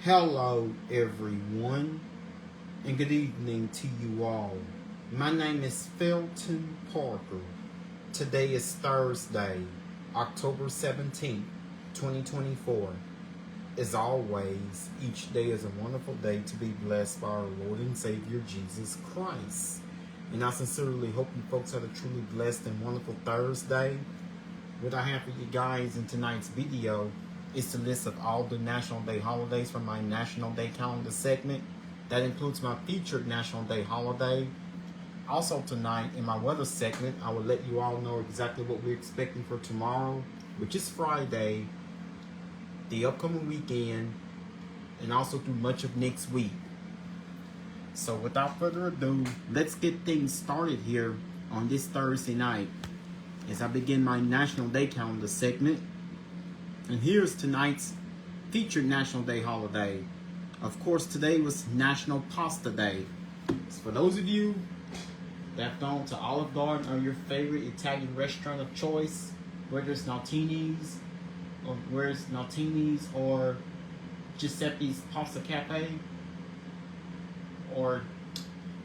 Hello, everyone, and good evening to you all. My name is Felton Parker. Today is Thursday, October 17th, 2024. As always, each day is a wonderful day to be blessed by our Lord and Savior Jesus Christ. And I sincerely hope you folks had a truly blessed and wonderful Thursday. What I have for you guys in tonight's video is the list of all the National Day holidays from my National Day calendar segment. That includes my featured National Day holiday. Also tonight, in my weather segment, I will let you all know exactly what we're expecting for tomorrow, which is Friday, the upcoming weekend, and also through much of next week. So without further ado, let's get things started here on this Thursday night as I begin my National Day calendar segment. And here's tonight's featured National Day holiday. Of course, today was National Pasta Day. So for those of you that have gone to Olive Garden or your favorite Italian restaurant of choice, whether it's Naltini's or Giuseppe's Pasta Cafe, or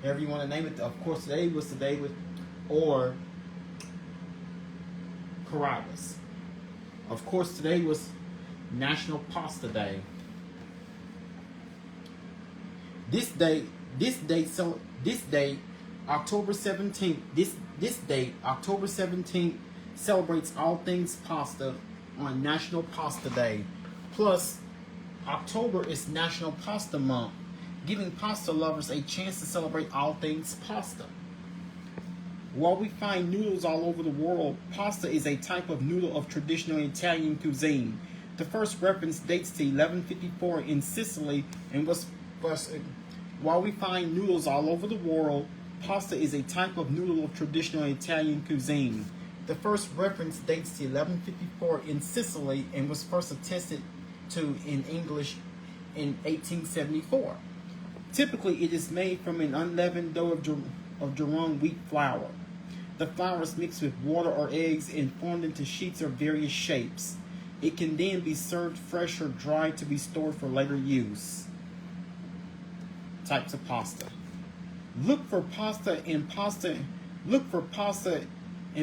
however you want to name it. Of course, today was the day with, or Carrabba's. Of course, today was National Pasta Day. This day, October 17th, this date, October 17th, celebrates all things pasta on National Pasta Day. Plus, October is National Pasta Month, giving pasta lovers a chance to celebrate all things pasta. While we find noodles all over the world, pasta is a type of noodle of traditional Italian cuisine. The first reference dates to 1154 in Sicily and was while we find noodles all over the world, pasta is a type of noodle of traditional Italian cuisine. The first reference dates to 1154 in Sicily and was first attested to in English in 1874. Typically, it is made from an unleavened dough of durum wheat flour. The flour is mixed with water or eggs and formed into sheets of various shapes. It can then be served fresh or dried to be stored for later use. Types of pasta. Look for pasta in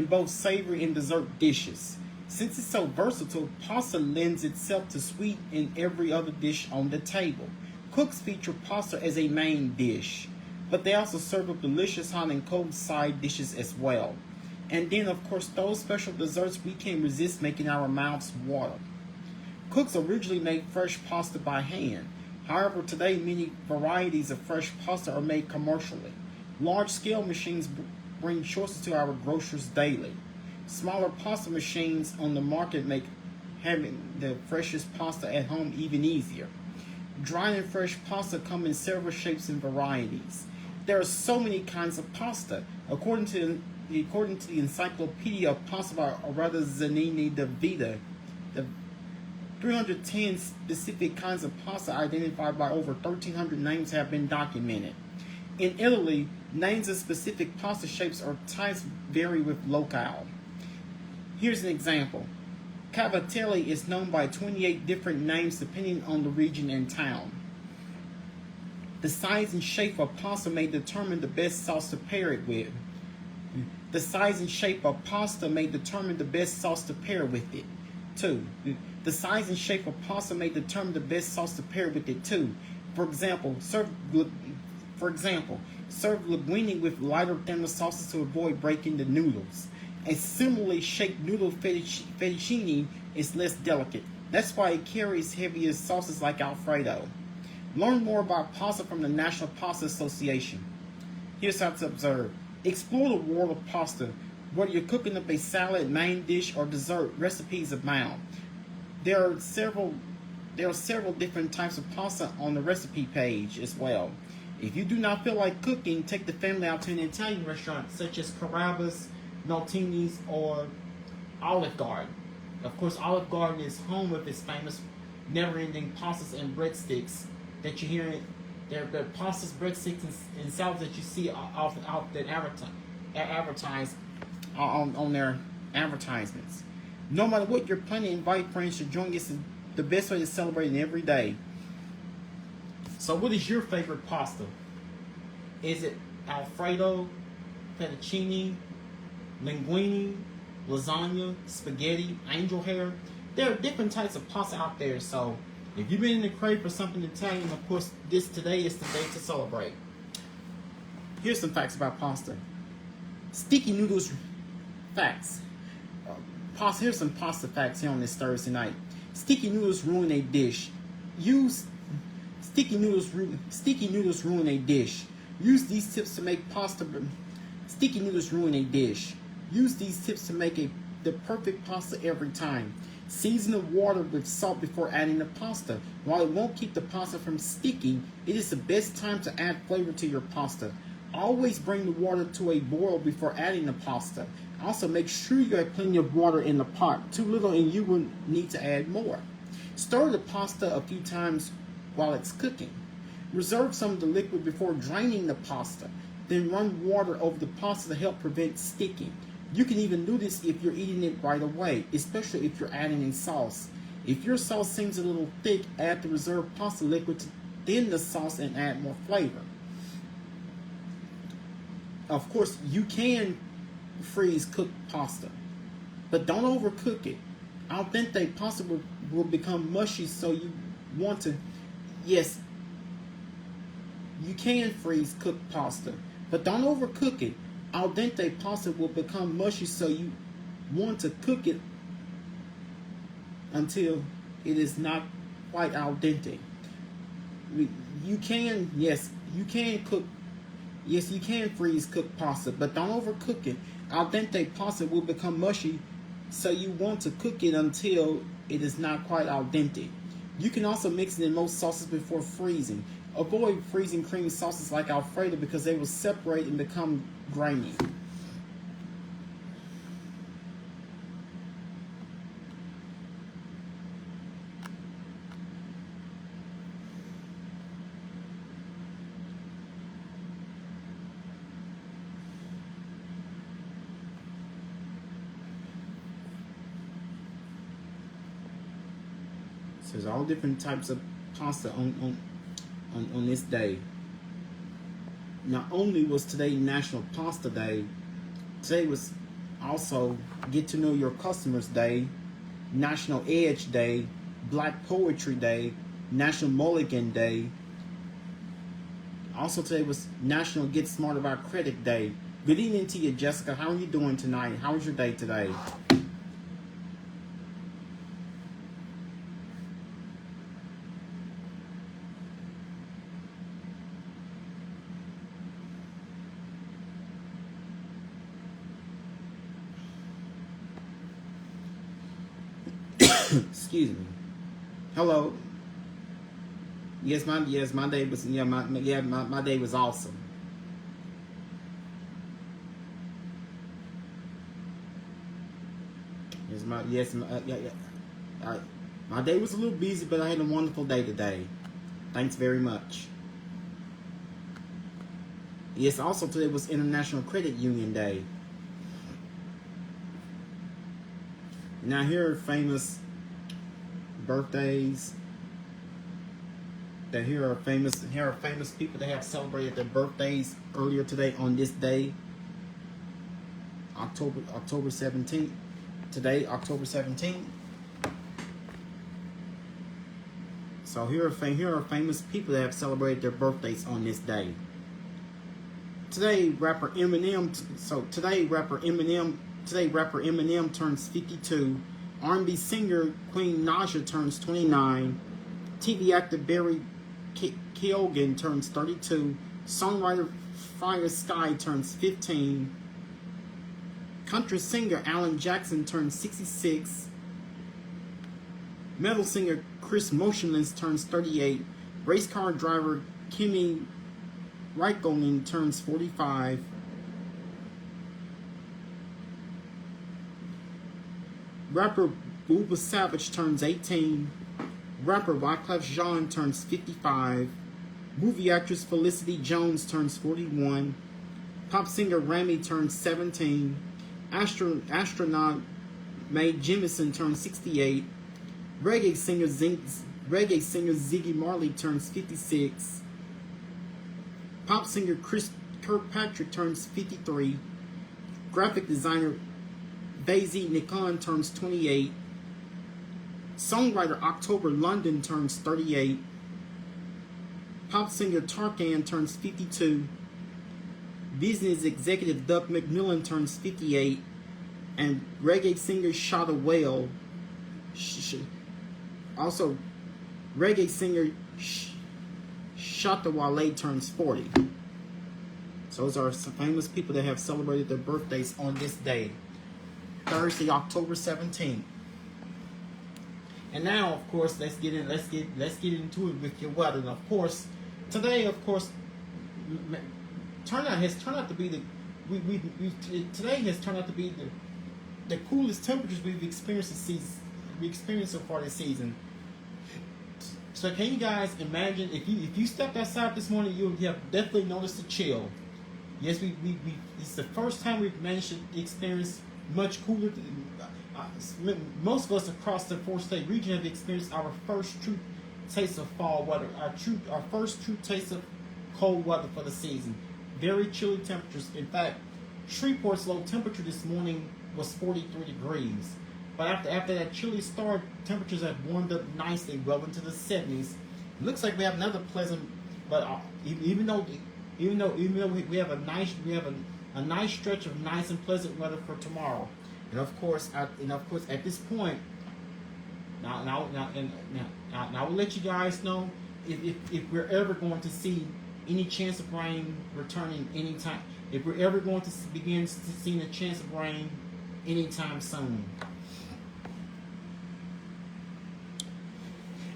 both savory and dessert dishes. Since it's so versatile, pasta lends itself to sweet in every other dish on the table. Cooks feature pasta as a main dish, but they also serve up delicious hot and cold side dishes as well. And then, of course, those special desserts we can't resist making our mouths water. Cooks originally made fresh pasta by hand. However, today many varieties of fresh pasta are made commercially. Large-scale machines bring choices to our grocers daily. Smaller pasta machines on the market make having the freshest pasta at home even easier. Dry and fresh pasta come in several shapes and varieties. There are so many kinds of pasta. According to the Encyclopedia of Pasta by Arada Zanini da Vita, the 310 specific kinds of pasta identified by over 1,300 names have been documented. In Italy, names of specific pasta shapes or types vary with locale. Here's an example. Cavatelli is known by 28 different names depending on the region and town. The size and shape of pasta may determine the best sauce to pair it with. The size and shape of pasta may determine the best sauce to pair with it. 2. The size and shape of pasta may determine the best sauce to pair with it too. For example, serve linguine with lighter, thinner sauces to avoid breaking the noodles. A similarly shaped noodle fettuccine is less delicate. That's why it carries heavier sauces like Alfredo. Learn more about pasta from the National Pasta Association. Here's how to observe. Explore the world of pasta. Whether you're cooking up a salad, main dish, or dessert, recipes abound. There are several different types of pasta on the recipe page as well. If you do not feel like cooking, take the family out to an Italian restaurant such as Carrabba's, Naltini's, or Olive Garden. Of course, Olive Garden is home of its famous never-ending pastas and breadsticks that you hear. They're the pastas, breadsticks, and salads that you see out that advertise on their advertisements. No matter what you're planning, invite friends to join us. The best way to celebrate every day. So what is your favorite pasta? Is it Alfredo, fettuccine, linguine, lasagna, spaghetti, angel hair? There are different types of pasta out there, so if you've been in the crave for something Italian, of course, today is the day to celebrate. Here's some facts about pasta. Sticky noodles facts. Here's some pasta facts here on this Thursday night. Sticky noodles ruin a dish. Sticky noodles ruin a dish. Use these tips to make pasta. Sticky noodles ruin a dish. Use these tips to make the perfect pasta every time. Season the water with salt before adding the pasta. While it won't keep the pasta from sticking, it is the best time to add flavor to your pasta. Always bring the water to a boil before adding the pasta. Also, make sure you have plenty of water in the pot. Too little and you will need to add more. Stir the pasta a few times while it's cooking. Reserve some of the liquid before draining the pasta. Then run water over the pasta to help prevent sticking. You can even do this if you're eating it right away, especially if you're adding a sauce. If your sauce seems a little thick, add the reserved pasta liquid to thin the sauce and add more flavor. Of course, you can freeze cooked pasta, but don't overcook it. Al dente pasta will become mushy, so you want to, yes, you can freeze cooked pasta, but don't overcook it. Al dente pasta will become mushy, so you want to cook it until it is not quite al dente. You can freeze cooked pasta, but don't overcook it. Al dente pasta will become mushy, so you want to cook it until it is not quite al dente. You can also mix it in most sauces before freezing. Avoid freezing creamy sauces like Alfredo because they will separate and become grainy. So there's all different types of pasta on this day. Not only was today National Pasta Day, today was also Get to Know Your Customers Day, National Edge Day, Black Poetry Day, National Mulligan Day. Also today was National Get Smart About Credit Day. Good evening to you, Jessica. How are you doing tonight? How was your day today? Excuse me. Hello. My day was my day was awesome. My day was a little busy, but I had a wonderful day today. Thanks very much. Yes, also today was International Credit Union Day. Now here are famous birthdays. Here are famous people that have celebrated their birthdays earlier today on this day, October 17th. Today, October 17th. So here are famous people that have celebrated their birthdays on this day. Today, rapper Eminem turns 52. R&B singer Queen Naja turns 29. TV actor Barry Keoghan turns 32. Songwriter Fire Sky turns 15. Country singer Alan Jackson turns 66. Metal singer Chris Motionless turns 38. Race car driver Kimi Raikkonen turns 45. Rapper Booba Savage turns 18. Rapper Wyclef Jean turns 55. Movie actress Felicity Jones turns 41. Pop singer Rami turns 17. Astronaut Mae Jemison turns 68. Reggae singer Reggae singer Ziggy Marley turns 56. Pop singer Chris Kirkpatrick turns 53. Graphic designer Basie Nikon turns 28. Songwriter October London turns 38. Pop singer Tarkan turns 52. Business executive Doug McMillan turns 58. And reggae singer Shada Whale, also reggae singer Shatta Wale turns 40. So those are some famous people that have celebrated their birthdays on this day, Thursday, October 17th. And now, of course, let's get into it with your weather. And of course, today, of course, today has turned out to be the coolest temperatures we've experienced so far this season. So can you guys imagine if you stepped outside this morning, you have definitely noticed a chill. Yes, we it's the first time we've managed to experience much cooler. Most of us across the 4-state region have experienced our first true taste of fall weather, our first true taste of cold weather for the season. Very chilly temperatures. In fact, Shreveport's low temperature this morning was 43 degrees. But after that chilly start, temperatures have warmed up nicely, well into the 70s. It looks like we have another pleasant, but even though we have a nice stretch of nice and pleasant weather for tomorrow. And of course, at this point, now we'll let you guys know if we're ever going to see any chance of rain returning anytime. If we're ever going to begin seeing a chance of rain anytime soon.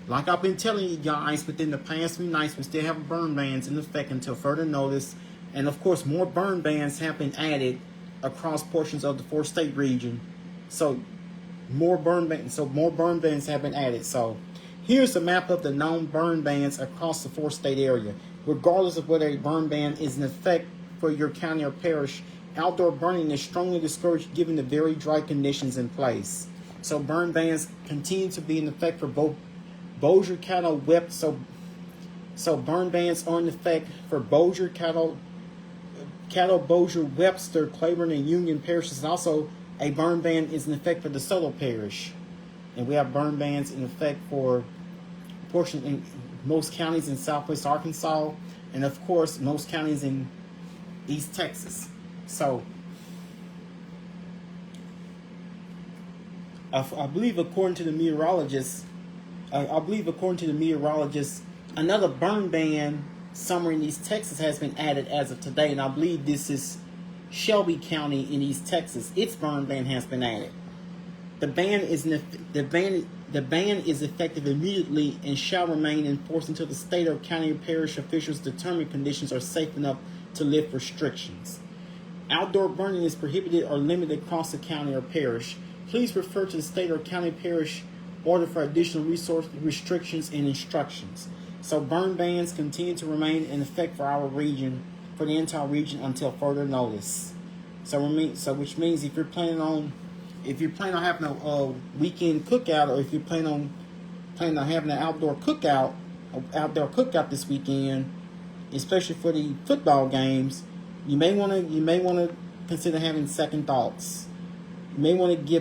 Like I've been telling you guys, within the past few nights, we still have burn bans in effect until further notice. And of course, more burn bans have been added across portions of the 4-state region. So more burn bans have been added. So here's a map of the known burn bans across the 4-state area. Regardless of whether a burn ban is in effect for your county or parish, outdoor burning is strongly discouraged given the very dry conditions in place. So burn bans continue to be in effect for both Bossier, Caddo, Webster. So burn bans are in effect for Bossier, Caddo, Bossier, Webster, Claiborne, and Union parishes. And also, a burn ban is in effect for DeSoto Parish. And we have burn bans in effect for portion in most counties in Southwest Arkansas, and of course, most counties in East Texas. So, I believe according to the meteorologists, another burn ban somewhere in East Texas has been added as of today, and I believe this is Shelby County in East Texas. Its burn ban has been added. The ban is effective immediately and shall remain enforced until the state or county or parish officials determine conditions are safe enough to lift restrictions. Outdoor burning is prohibited or limited across the county or parish. Please refer to the state or county parish order for additional restrictions and instructions. So burn bans continue to remain in effect for our region, for the entire region, until further notice. So which means if you're planning on having a weekend cookout, or if you're planning on having an outdoor cookout this weekend, especially for the football games, you may want to consider having second thoughts. You may want to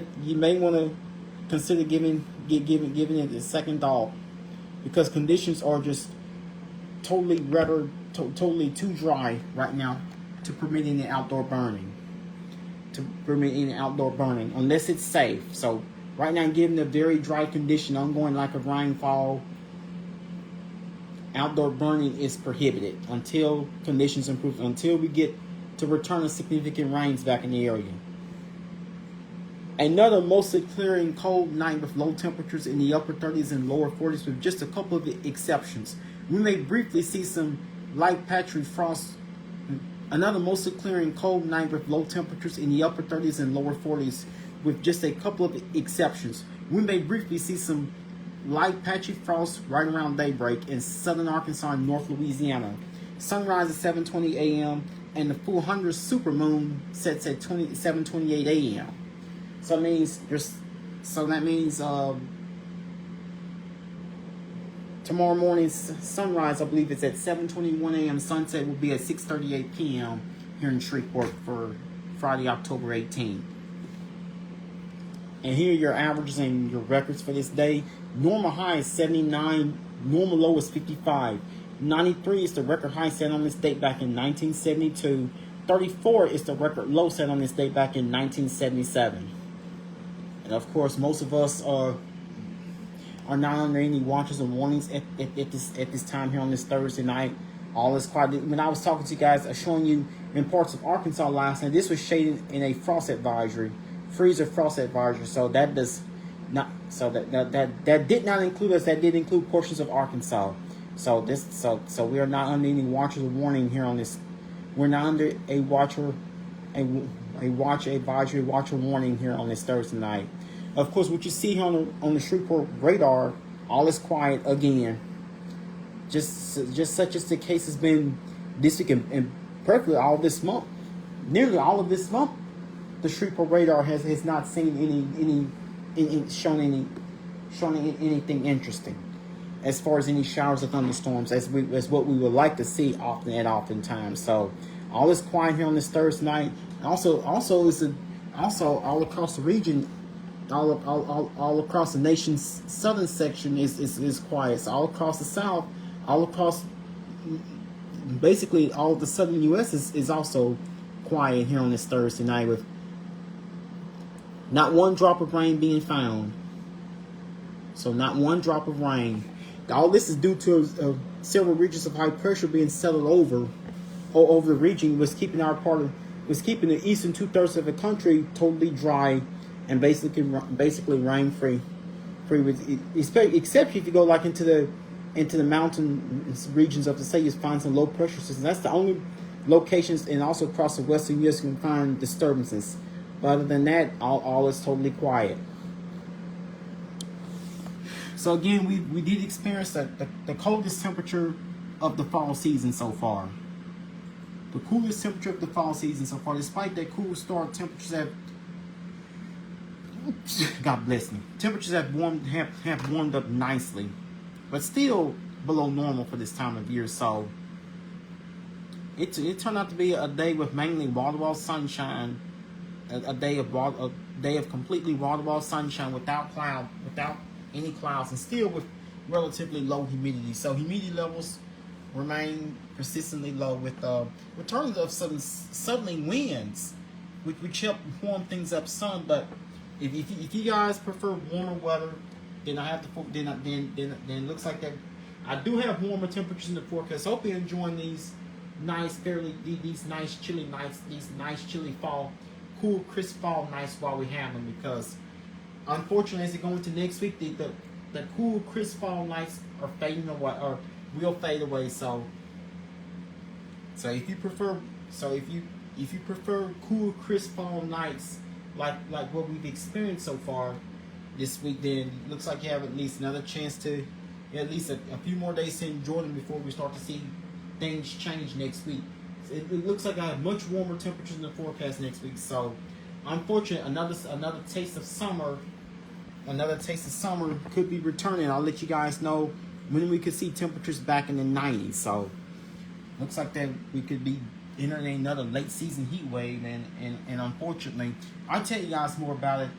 consider giving it a second thought, because conditions are just totally too dry right now to permit any outdoor burning. Unless it's safe. So right now, given the very dry condition ongoing like a rainfall, outdoor burning is prohibited until conditions improve, until we get to return of significant rains back in the area. Another mostly clearing cold night with low temperatures in the upper 30s and lower 40s, with just a couple of exceptions. We may briefly see some light patchy frost. Another mostly clearing cold night with low temperatures in the upper 30s and lower 40s, with just a couple of exceptions. We may briefly see some light patchy frost right around daybreak in southern Arkansas and north Louisiana. Sunrise at 7:20 a.m. and the full 100 supermoon sets at 7:28 a.m. So that means Tomorrow morning's sunrise, I believe it's at 7:21 a.m. Sunset will be at 6:38 p.m. here in Shreveport for Friday, October 18th. And here are your averages and your records for this day. Normal high is 79. Normal low is 55. 93 is the record high set on this date back in 1972. 34 is the record low set on this date back in 1977. And of course, most of us are not under any watches or warnings at this time here on this Thursday night. All is quiet. When I was talking to you guys, showing you in parts of Arkansas last night, this was shaded in a frost advisory, freezer frost advisory. So that does not. So that did not include us. That did include portions of Arkansas. So we are not under any watches or warning here on this. We're not under a watch advisory, watch or warning here on this Thursday night. Of course, what you see here on the Shreveport radar, all is quiet again. Just such as the case has been this week and practically all this month. Nearly all of this month, the Shreveport radar has not seen shown anything interesting as far as any showers or thunderstorms as what we would like to see oftentimes. So all is quiet here on this Thursday night. Also all across the region. All across the nation's southern section is quiet. So all across the south, all across basically all of the southern U.S. is also quiet here on this Thursday night with not one drop of rain being found. So not one drop of rain. All this is due to several regions of high pressure being settled over the region, was keeping the eastern 2/3 of the country totally dry and basically rain free. Except if you go like into the mountain regions of the state, you find some low pressure systems. That's the only locations, and also across the western U.S. you can find disturbances. But other than that, all is totally quiet. So again, we did experience the coldest temperature of the fall season so far. The coolest temperature of the fall season so far, despite that cool start, temperatures have, God bless me, temperatures have warmed up nicely, but still below normal for this time of year. So it turned out to be a day with mainly wall-to-wall sunshine, a day of completely wall-to-wall sunshine without any clouds, and still with relatively low humidity. So humidity levels remain persistently low with returns of some southerly winds, which help warm things up some. But if you guys prefer warmer weather, then then it looks like that I do have warmer temperatures in the forecast. Hope you're enjoying these nice chilly nights, these nice chilly fall, cool crisp fall nights while we have them, because unfortunately as we go into next week, the cool crisp fall nights are fading away, or will fade away. So if you prefer cool crisp fall nights like what we've experienced so far this week, then it looks like you have at least another chance to at least a few more days to enjoy them before we start to see things change next week. It looks like I have much warmer temperatures in the forecast next week. So unfortunately, another taste of summer could be returning. I'll let you guys know when we could see temperatures back in the 90s. So looks like that we could be entering another late season heat wave, and unfortunately, I'll tell you guys more about it.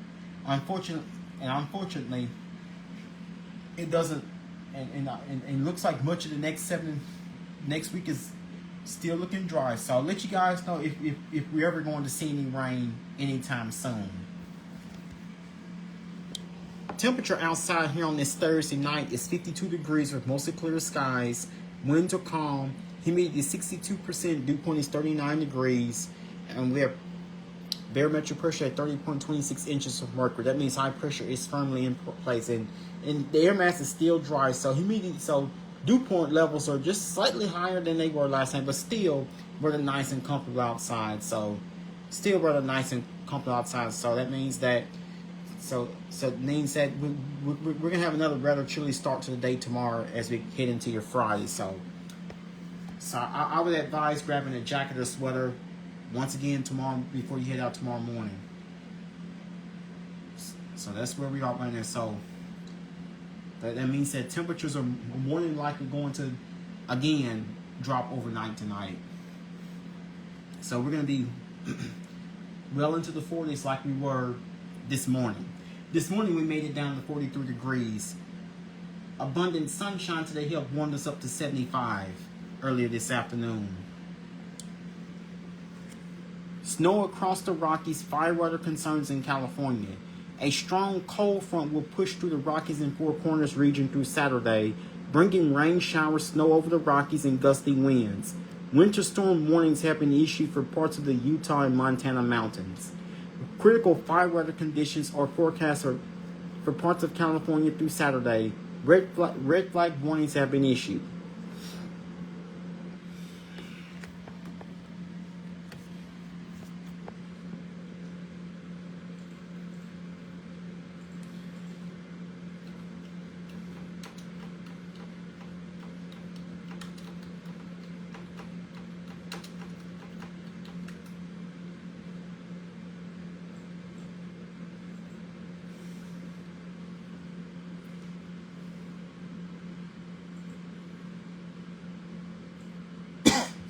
Unfortunately, it doesn't, and looks like much of the next week is still looking dry. So I'll let you guys know if we're ever going to see any rain anytime soon. Temperature outside here on this Thursday night is 52 degrees with mostly clear skies. Winds are calm. Humidity is 62%. Dew point is 39 degrees. And we have barometric pressure at 30.26 inches of mercury. That means high pressure is firmly in place. And the air mass is still dry. So dew point levels are just slightly higher than they were last night, but still rather nice and comfortable outside. So that means that it means that we're going to have another rather chilly start to the day tomorrow as we head into your Friday. So I would advise grabbing a jacket or sweater once again tomorrow before you head out tomorrow morning. So that's where we are right now. So That means that temperatures are more than likely going to, again, drop overnight tonight. So we're going to be well into the 40s like we were this morning. This morning we made it down to 43 degrees. Abundant sunshine today helped warm us up to 75 earlier this afternoon. Snow across the Rockies, fire weather concerns in California. A strong cold front will push through the Rockies and Four Corners region through Saturday, bringing rain showers, snow over the Rockies, and gusty winds. Winter storm warnings have been issued for parts of the Utah and Montana mountains. Critical fire weather conditions are forecast for parts of California through Saturday. Red flag warnings have been issued.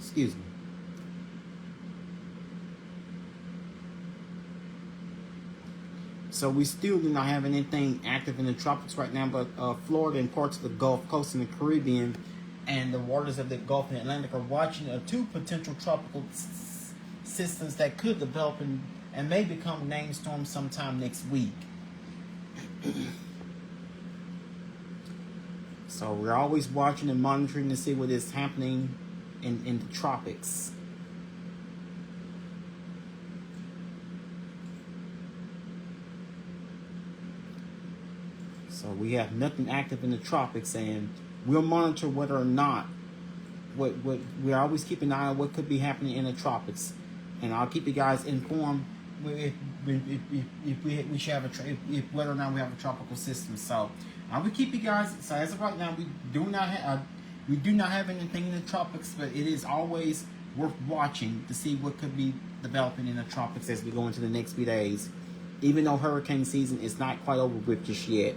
Excuse me. So we still do not have anything active in the tropics right now, but Florida and parts of the Gulf Coast and the Caribbean and the waters of the Gulf and Atlantic are watching two potential tropical systems that could develop and may become named storms sometime next week. So we're always watching and monitoring to see what is happening in the tropics. So we have nothing active in the tropics, and we'll monitor whether or not what we always keep an eye on what could be happening in the tropics, and I'll keep you guys informed if we should have if whether or not we have a tropical system. So I will keep you guys. So as of right now, we do not have anything in the tropics, but it is always worth watching to see what could be developing in the tropics as we go into the next few days. Even though hurricane season is not quite over with just yet.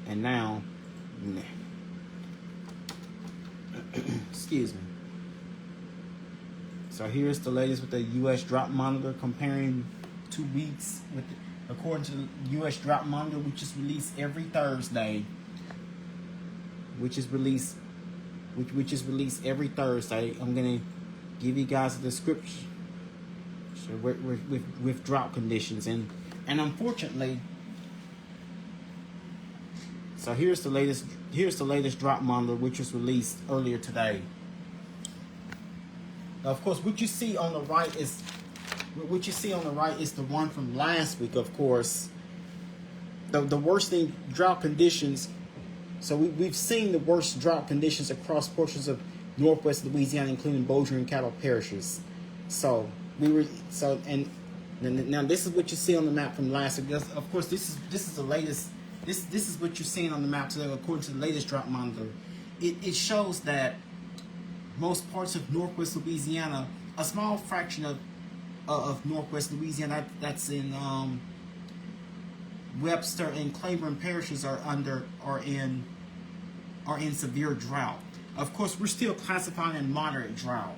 And now, excuse me. So here's the latest with the U.S. drought monitor comparing 2 weeks with, according to the U.S. drought monitor, which is released every Thursday. Which is released every Thursday. I'm gonna give you guys a description with drought conditions and unfortunately. So here's the latest drought monitor, which was released earlier today. Now, of course, what you see on the right is the one from last week. Of course, the worsening drought conditions. So we've seen the worst drought conditions across portions of northwest Louisiana, including Bossier and Cattle parishes. So and now this is what you see on the map from last week. Of course, this is the latest. This is what you're seeing on the map today, according to the latest drought monitor. It shows that most parts of northwest Louisiana, a small fraction of northwest Louisiana, that's in Webster and Claiborne parishes are in severe drought. Of course, we're still classifying in moderate drought,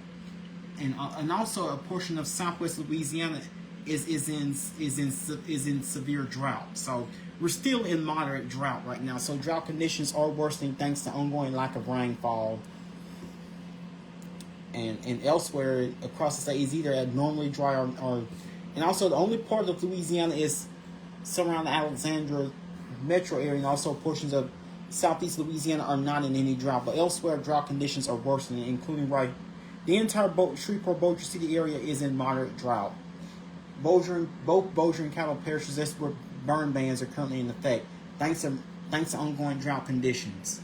and also a portion of southwest Louisiana is in severe drought. So we're still in moderate drought right now. So drought conditions are worsening thanks to ongoing lack of rainfall. And elsewhere across the state is either abnormally dry or and also the only part of Louisiana is surrounding the Alexandria metro area, and also portions of southeast Louisiana are not in any drought. But elsewhere, drought conditions are worsening, including the entire Shreveport Bossier City area is in moderate drought. Both Bossier and Cattle parishes, that's where burn bans are currently in effect, thanks to ongoing drought conditions.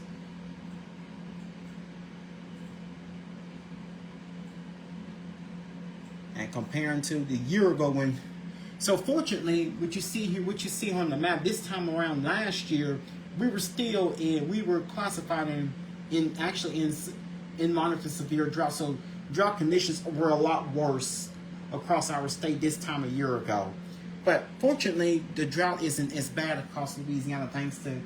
And comparing to the year ago when, so fortunately, what you see on the map this time around last year, we were classified in moderate to severe drought. So drought conditions were a lot worse across our state this time a year ago. But fortunately, the drought isn't as bad across Louisiana thanks to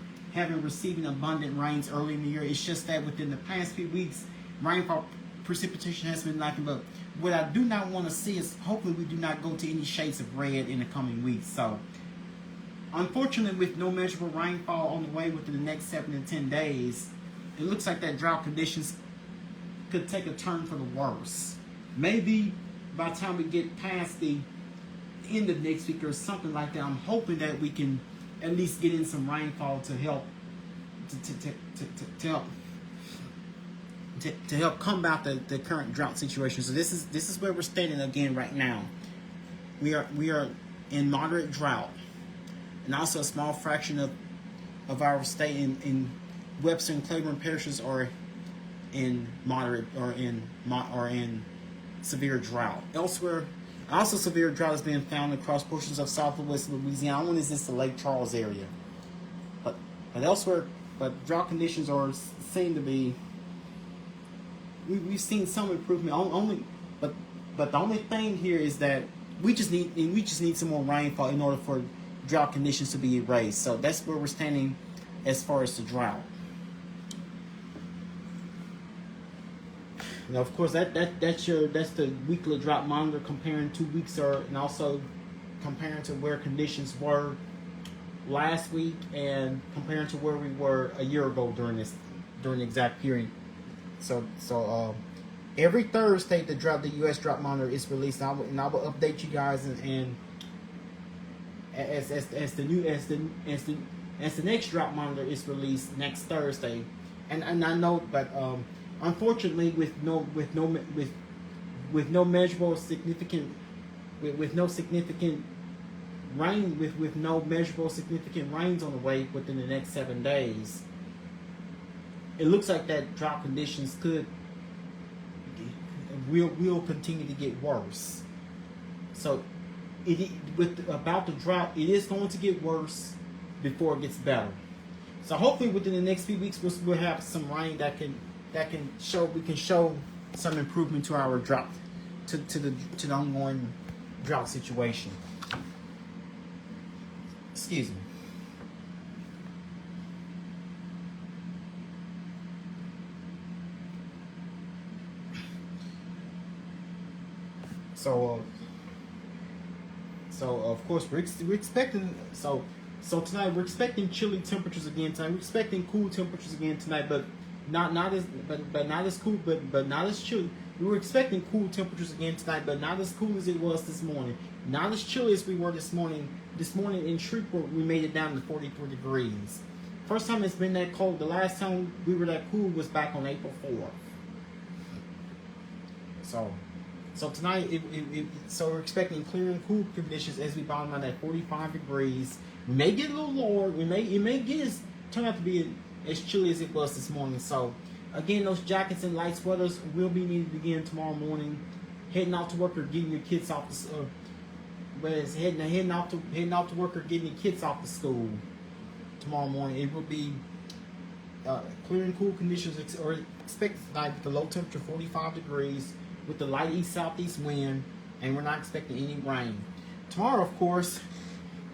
receiving abundant rains early in the year. It's just that within the past few weeks, rainfall precipitation has been lacking. But what I do not want to see is hopefully we do not go to any shades of red in the coming weeks. So unfortunately, with no measurable rainfall on the way within the next 7 to 10 days, it looks like that drought conditions could take a turn for the worse. Maybe by the time we get past the end of next week or something like that, I'm hoping that we can at least get in some rainfall to help to help combat the current drought situation. So this is where we're standing again right now. We are in moderate drought, and also a small fraction of our state in Webster and Claiborne parishes are in moderate or in severe drought. Elsewhere, also severe drought is being found across portions of southwest Louisiana. One is this the Lake Charles area, but elsewhere, drought conditions seem to be. We've seen some improvement. But the only thing here is that we just need some more rainfall in order for drought conditions to be erased. So that's where we're standing as far as the drought. Now, of course, that's the weekly drought monitor comparing 2 weeks and also comparing to where conditions were last week and comparing to where we were a year ago during the exact period. So every Thursday the U.S. drought monitor is released, and I will update you guys and as the next drought monitor is released next Thursday, and I know, but unfortunately with no measurable significant rains on the way within the next 7 days, it looks like that drought conditions will continue to get worse. So about the drought, it is going to get worse before it gets better. So hopefully within the next few weeks we'll have some rain that can show some improvement to our drought, to the ongoing drought situation. Excuse me. So of course we're expecting tonight we're expecting chilly temperatures again tonight. We're expecting cool temperatures again tonight, but not as cool, but not as chilly. We were expecting cool temperatures again tonight, but not as cool as it was this morning. Not as chilly as we were this morning. This morning in Shreveport, we made it down to 43 degrees. First time it's been that cold. The last time we were that cool was back on April 4th. So tonight, so we're expecting clear and cool conditions as we bottom out at 45 degrees. We may get a little lower. It may turn out to be as chilly as it was this morning. So again, those jackets and light sweaters will be needed again tomorrow morning. Heading out to work or getting your kids off heading off to work or getting your kids off to school tomorrow morning. It will be clear and cool conditions expected tonight with the low temperature 45 degrees. With the light east-southeast wind, and we're not expecting any rain. Tomorrow, of course,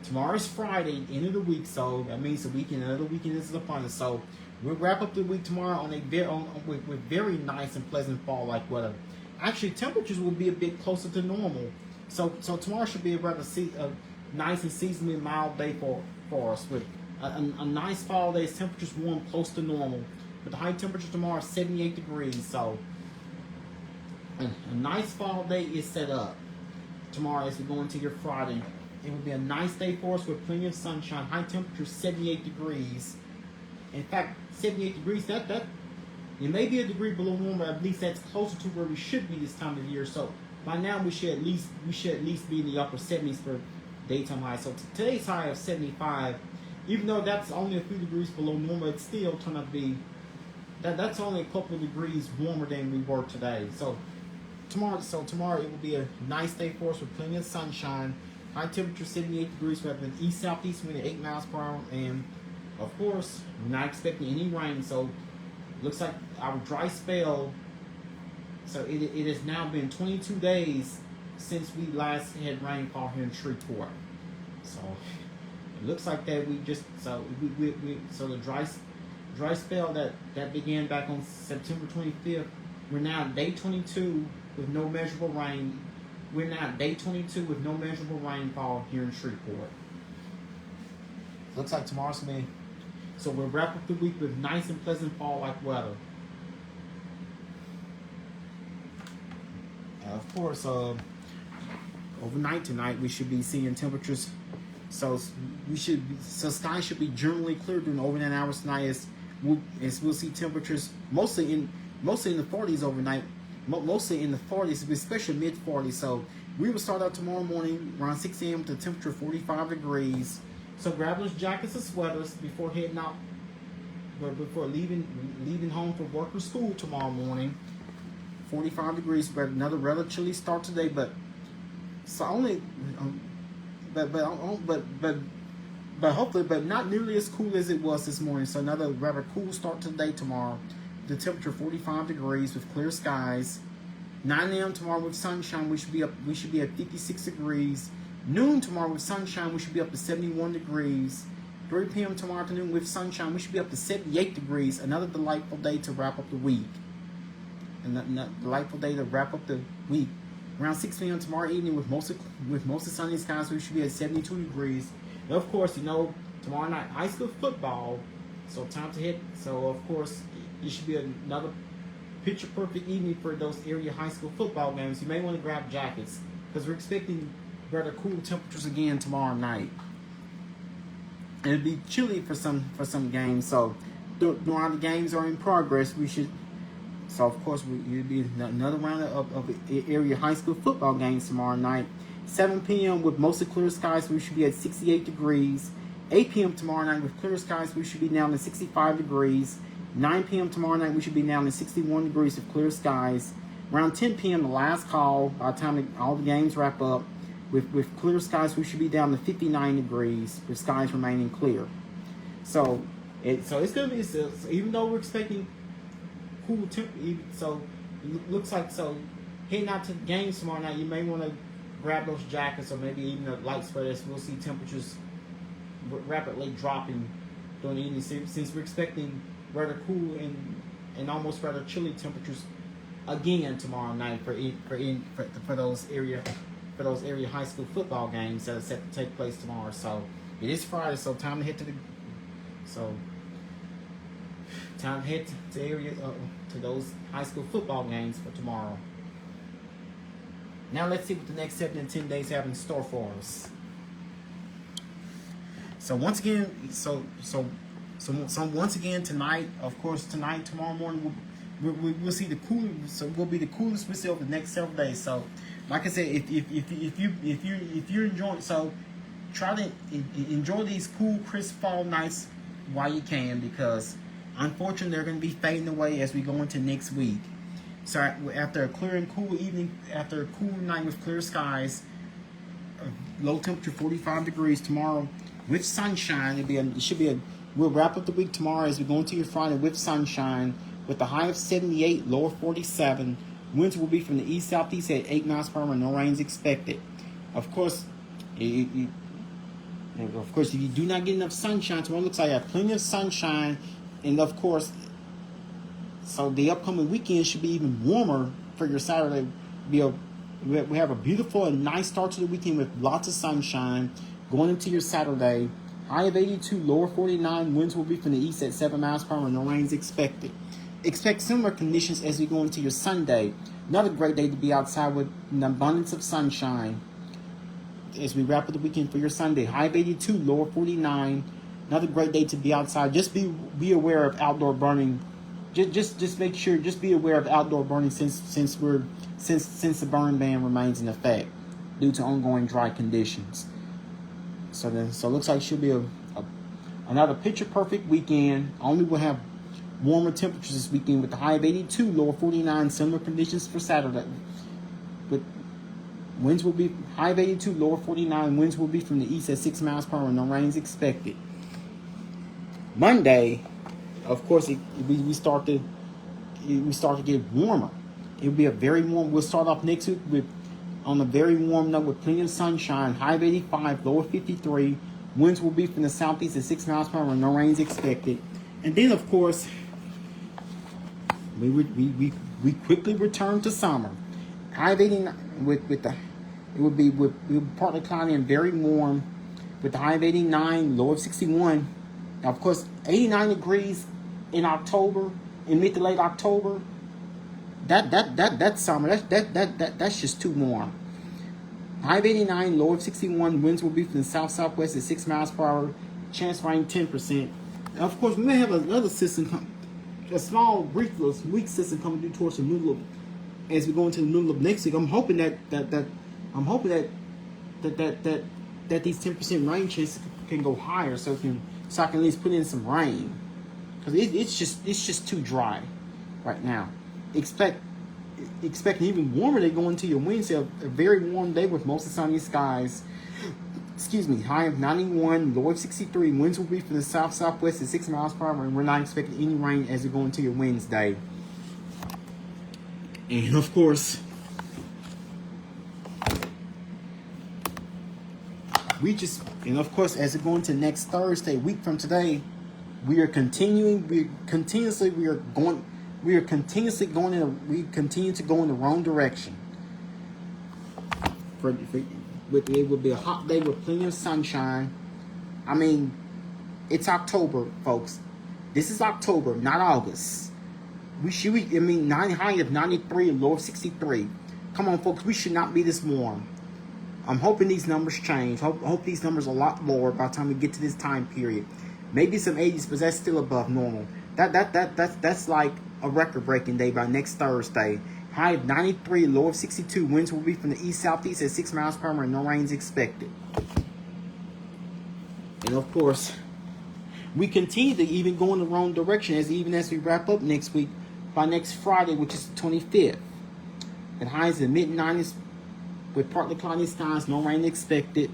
tomorrow's Friday, end of the week, so that means the weekend. Another weekend is upon us. So we'll wrap up the week tomorrow with very nice and pleasant fall-like weather. Actually, temperatures will be a bit closer to normal. So tomorrow should be a rather nice and seasonally mild day for us with a nice fall day. Temperatures warm close to normal. But the high temperature tomorrow is 78 degrees. So a nice fall day is set up tomorrow as we go into your Friday. It will be a nice day for us with plenty of sunshine. High temperature 78 degrees. In fact, 78 degrees, that it may be a degree below normal, but at least that's closer to where we should be this time of year. So by now we should at least be in the upper 70s for daytime high. So today's high of 75, even though that's only a few degrees below normal, it still turned out to be that's only a couple of degrees warmer than we were today. So tomorrow it will be a nice day for us with plenty of sunshine. High temperature 78 degrees. We have an east-southeast wind at 8 miles per hour, and of course we're not expecting any rain. So looks like our dry spell. So it has now been 22 days since we last had rainfall here in Shreveport. So it looks like that we just so so the dry spell that began back on September 25th. We're now at day 22 with no measurable rain. We're now at day 22 with no measurable rainfall here in Shreveport. Looks like tomorrow's gonna be. So we'll wrap up the week with nice and pleasant fall-like weather. Of course, overnight tonight we should be seeing temperatures. So skies should be generally clear during the overnight hours tonight. As we'll see temperatures mostly in the 40s overnight, mostly in the 40s, especially mid 40s. So we will start out tomorrow morning around 6 a.m. with a temperature of 45 degrees. So grab those jackets and sweaters before heading out, before leaving home for work or school tomorrow morning. 45 degrees. We have another rather chilly start today, but so only, but hopefully, but not nearly as cool as it was this morning. So another rather cool start today. Tomorrow, the temperature 45 degrees with clear skies. 9 a.m. tomorrow with sunshine. We should be at 56 degrees. Noon tomorrow with sunshine. We should be up to 71 degrees. 3 p.m. tomorrow afternoon with sunshine. We should be up to 78 degrees. Another delightful day to wrap up the week. Another delightful day to wrap up the week. Around 6 p.m. tomorrow evening with mostly sunny skies, we should be at 72 degrees. And of course, tomorrow night high school football. So time to hit. So of course, it should be another picture perfect evening for those area high school football games. You may want to grab jackets because we're expecting rather cool temperatures again tomorrow night. And it'll be chilly for some games. So while the games are in progress, we should. So, of course, it'll be another round of area high school football games tomorrow night. 7 p.m. with mostly clear skies, we should be at 68 degrees. 8 p.m. tomorrow night with clear skies, we should be down to 65 degrees. 9 p.m. tomorrow night, we should be down to 61 degrees with clear skies. Around 10 p.m., the last call, by the time all the games wrap up, with clear skies, we should be down to 59 degrees with skies remaining clear. So it's going to be, so even though we're expecting cool temperature, so it looks like, so heading out to the games tomorrow night, you may want to grab those jackets or maybe even a light sweater. We'll see temperatures rapidly dropping during the evening since we're expecting rather cool and almost rather chilly temperatures again tomorrow night for those area high school football games that are set to take place tomorrow. So it is Friday, so time to head to those high school football games for tomorrow. Now let's see what the next 7 and 10 days have in store for us. So once again, once again tonight, of course, tomorrow morning we'll see the coolest. So we'll be the coolest we see over the next several days. So, like I said, if you're enjoying, so try to enjoy these cool, crisp fall nights while you can, because unfortunately they're going to be fading away as we go into next week. So after a clear and cool evening, after a cool night with clear skies, low temperature 45 degrees tomorrow with sunshine. We'll wrap up the week tomorrow as we go into your Friday with sunshine with a high of 78, low of 47. Winds will be from the east-southeast at 8 miles per hour. No rains expected. Of course, if you do not get enough sunshine tomorrow, it looks like you have plenty of sunshine, and of course, so the upcoming weekend should be even warmer for your Saturday. We have a beautiful and nice start to the weekend with lots of sunshine going into your Saturday. High of 82, low of 49. Winds will be from the east at 7 miles per hour. No rains expected. Expect similar conditions as we go into your Sunday. Another great day to be outside with an abundance of sunshine as we wrap up the weekend for your Sunday. High of 82, low of 49. Another great day to be outside. Just be aware of outdoor burning. Just make sure. Just be aware of outdoor burning since the burn ban remains in effect due to ongoing dry conditions. So it looks like it should be another picture perfect weekend. Only will have warmer temperatures this weekend with the high of 82, low of 49. Similar conditions for Saturday. But winds will be high of 82, low of 49. Winds will be from the east at 6 miles per hour. No rains expected. Monday, of course, we start to get warmer. It'll be a very warm. We'll start off next week with on a very warm note with plenty of sunshine. High of 85, low of 53. Winds will be from the southeast at 6 miles per hour. No rain is expected. And then, of course, we quickly return to summer. High of 89 it would be partly cloudy and very warm with the high of 89, low of 61. Now, of course, 89 degrees in October, in mid to late October. That's summer. That's just too warm. High of 89, low of 61. Winds will be from the south-southwest at 6 miles per hour. Chance of rain 10%. Now, of course, we may have another system, a small, brief, weak system coming through towards the middle of, as we go into the middle of next week. I'm hoping that these 10% rain chances can go higher, so I can at least put in some rain, because it's just too dry right now. Expect an even warmer day going into your Wednesday. A very warm day with mostly sunny skies. Excuse me. High of 91, low of 63. Winds will be from the south-southwest at 6 miles per hour, and we're not expecting any rain as we go into your Wednesday. And of course, as we go into next Thursday, week from today, we continue to go in the wrong direction. It will be a hot day with plenty of sunshine. I mean, it's October, folks. This is October, not August. High of 93, low of 63. Come on, folks, we should not be this warm. I'm hoping these numbers change. Hope these numbers are a lot lower by the time we get to this time period. Maybe some 80s, but that's still above normal. That's like a record-breaking day by next Thursday. High of 93, low of 62. Winds will be from the east-southeast at 6 miles per hour, and no rain is expected. And of course, we continue to even go in the wrong direction as we wrap up next week by next Friday, which is the 25th. And highs in the mid-90s with partly cloudy skies, no rain expected,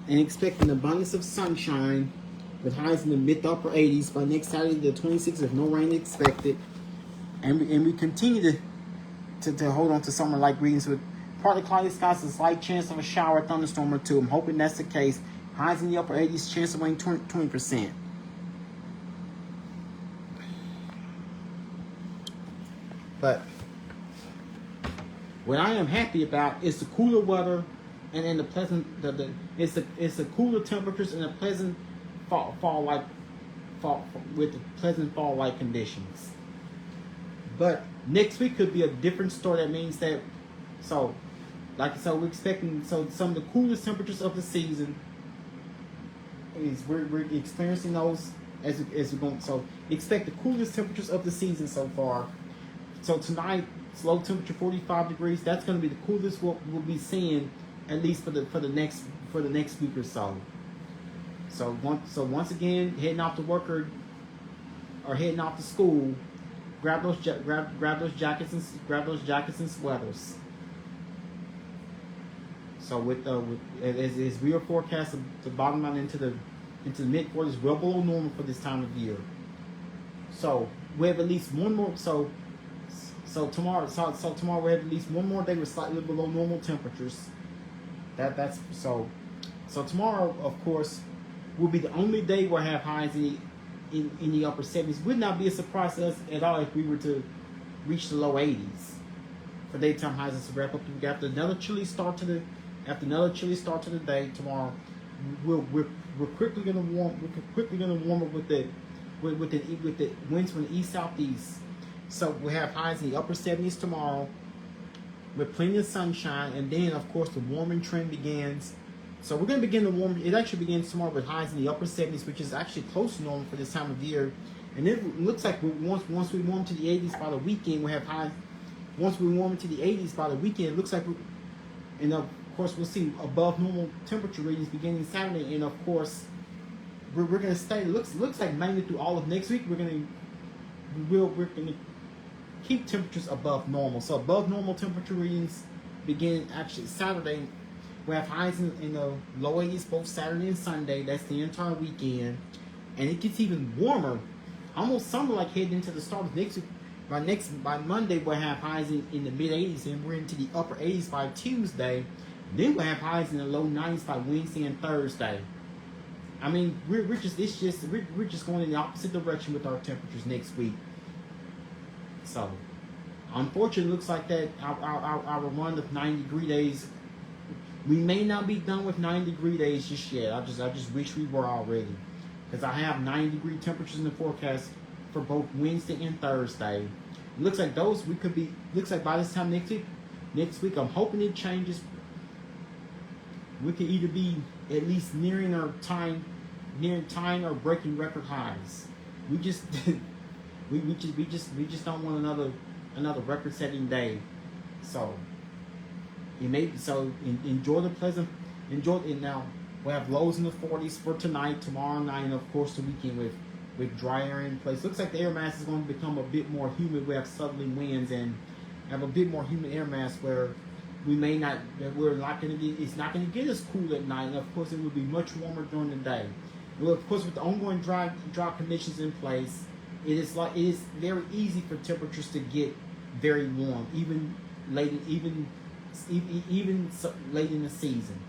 and expecting abundance of sunshine with highs in the mid to upper 80s by next Saturday, the 26th, with no rain expected. And we continue to hold on to summer-like readings with partly cloudy skies, a slight chance of a shower, thunderstorm or two. I'm hoping that's the case. Highs in the upper 80s, chance of rain 20%. But what I am happy about is the cooler weather and then the pleasant it's the cooler temperatures and the pleasant fall with the pleasant fall-like conditions. But next week could be a different story. That means that we're expecting some of the coolest temperatures of the season is we're experiencing those as we're going. So expect the coolest temperatures of the season so far. So tonight, it's low temperature 45 degrees. That's going to be the coolest we'll be seeing, at least for the next week or so. So once again, heading off to work or heading off to school, grab those jackets and sweaters. So as we are forecast to bottom out into the mid 40s, well below normal for this time of year. So we have at least one more. So tomorrow we have at least one more day with slightly below normal temperatures. That's so tomorrow, of course, will be the only day we'll have highs in the upper 70s. Would not be a surprise to us at all if we were to reach the low 80s for daytime highs as we wrap up. After another chilly start to the day tomorrow, we're quickly gonna warm up with the winds from the east southeast. So we have highs in the upper 70s tomorrow with plenty of sunshine, and then of course the warming trend begins. So we're going to begin the warm. It actually begins tomorrow with highs in the upper 70s, which is actually close to normal for this time of year. And it looks like once we warm to the 80s by the weekend, we have highs. Once we warm into the 80s by the weekend, it looks like and of course we'll see above normal temperature readings beginning Saturday. And of course we're going to stay. It looks like mainly through all of next week we're going to keep temperatures above normal. So above normal temperature readings begin actually Saturday. We have highs in the low 80s both Saturday and Sunday. That's the entire weekend. And it gets even warmer, almost summer-like heading into the start of next week. by Monday we'll have highs in the mid 80s, and we're into the upper 80s by Tuesday. Then we'll have highs in the low 90s by Wednesday and Thursday. I mean, we're just going in the opposite direction with our temperatures next week. So, unfortunately, it looks like that our run of 90-degree days. We may not be done with 90-degree days just yet. I just wish we were already, because I have 90-degree temperatures in the forecast for both Wednesday and Thursday. It looks like those we could be. Looks like by this time next week, I'm hoping it changes. We could either be at least nearing tying or breaking record highs. We just we just don't want another record-setting day. So enjoy it now. We'll have lows in the 40s for tonight, tomorrow night, and of course the weekend with dry air in place. Looks like the air mass is going to become a bit more humid. We have southerly winds and have a bit more humid air mass where we're not going to get, it's not going to get as cool at night, and of course it will be much warmer during the day. Well, of course, with the ongoing dry conditions in place, it is very easy for temperatures to get very warm, even late in the season.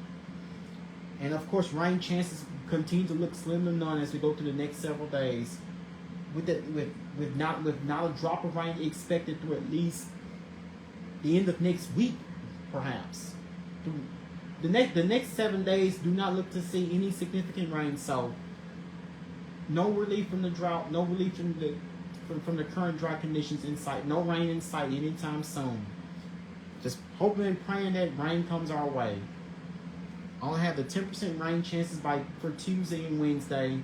And of course, rain chances continue to look slim to none as we go through the next several days. With not a drop of rain expected through at least the end of next week, perhaps. The next 7 days do not look to see any significant rain, so no relief from the drought, no relief from the current dry conditions in sight, no rain in sight anytime soon. Just hoping and praying that rain comes our way. I only have the 10% rain chances for Tuesday and Wednesday.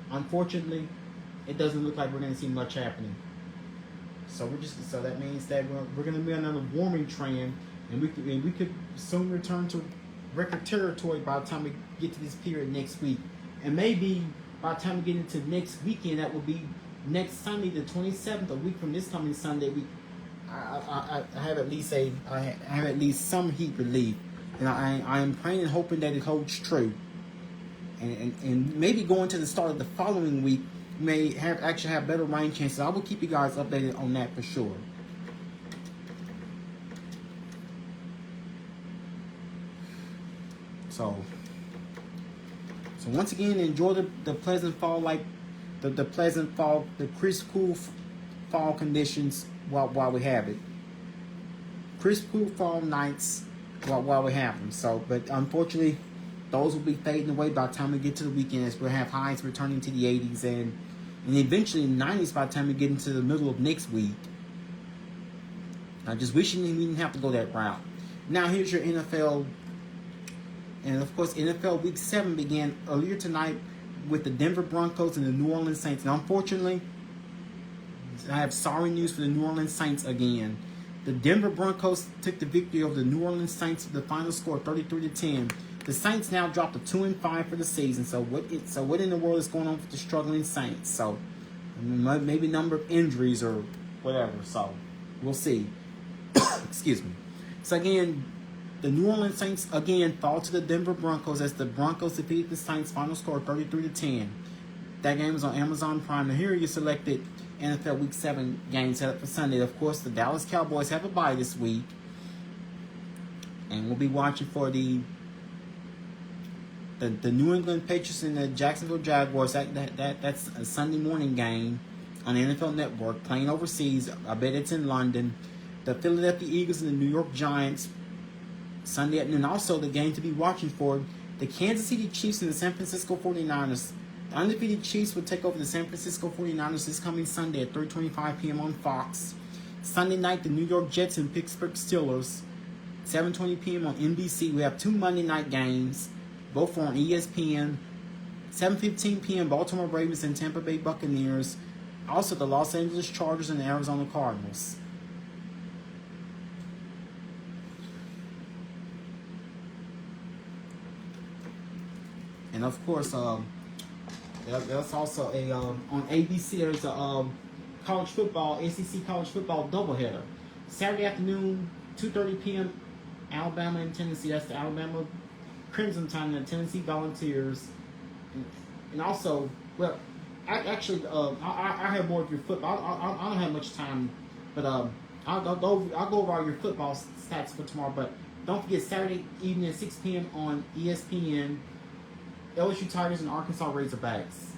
Unfortunately, it doesn't look like we're going to see much happening. So that means that we're going to be on another warming trend, and we could soon return to record territory by the time we get to this period next week. And maybe by the time we get into next weekend, that will be next Sunday, the 27th, a week from this coming Sunday. I have at least some heat relief, and I am praying and hoping that it holds true. And maybe going to the start of the following week may actually have better rain chances. I will keep you guys updated on that for sure. So once again, enjoy the pleasant fall, the crisp, cool fall conditions while we have it. Crisp, cool fall nights while we have them. So, but unfortunately, those will be fading away by the time we get to the weekend, as we'll have highs returning to the 80s and eventually 90s by the time we get into the middle of next week. I'm just wishing we didn't have to go that route. Now here's your NFL. And of course, NFL Week 7 began earlier tonight with the Denver Broncos and the New Orleans Saints. And unfortunately, I have sorry news for the New Orleans Saints again. The Denver Broncos took the victory over the New Orleans Saints with the final score 33-10. The Saints now dropped to 2-5 for the season. So what in the world is going on with the struggling Saints? So maybe number of injuries or whatever. So we'll see. Excuse me. So again, the New Orleans Saints again fall to the Denver Broncos as the Broncos defeated the Saints. Final score 33-10. That game was on Amazon Prime. And here you selected NFL Week 7 games set up for Sunday. Of course, the Dallas Cowboys have a bye this week, and we'll be watching for the New England Patriots and the Jacksonville Jaguars. That's a Sunday morning game on the NFL Network, playing overseas. I bet it's in London. The Philadelphia Eagles and the New York Giants Sunday, and then also the game to be watching for, the Kansas City Chiefs and the San Francisco 49ers. The undefeated Chiefs will take over the San Francisco 49ers this coming Sunday at 3:25 p.m. on Fox. Sunday night, the New York Jets and Pittsburgh Steelers, 7:20 p.m. on NBC. We have two Monday night games, both on ESPN. 7:15 p.m. Baltimore Ravens and Tampa Bay Buccaneers. Also, the Los Angeles Chargers and the Arizona Cardinals. And of course, there's also on ABC. There's a college football, SEC college football doubleheader. Saturday afternoon, 2:30 p.m. Alabama and Tennessee. That's the Alabama Crimson Tide and the Tennessee Volunteers. And also, well, I have more of your football. I don't have much time, but I'll go over all your football stats for tomorrow. But don't forget Saturday evening at 6 p.m. on ESPN, LSU Tigers and Arkansas Razorbacks.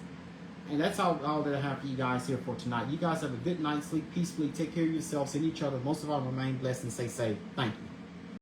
And that's all that I have for you guys here for tonight. You guys have a good night, sleep peacefully, take care of yourselves and each other. Most of all, remain blessed and stay safe. Thank you.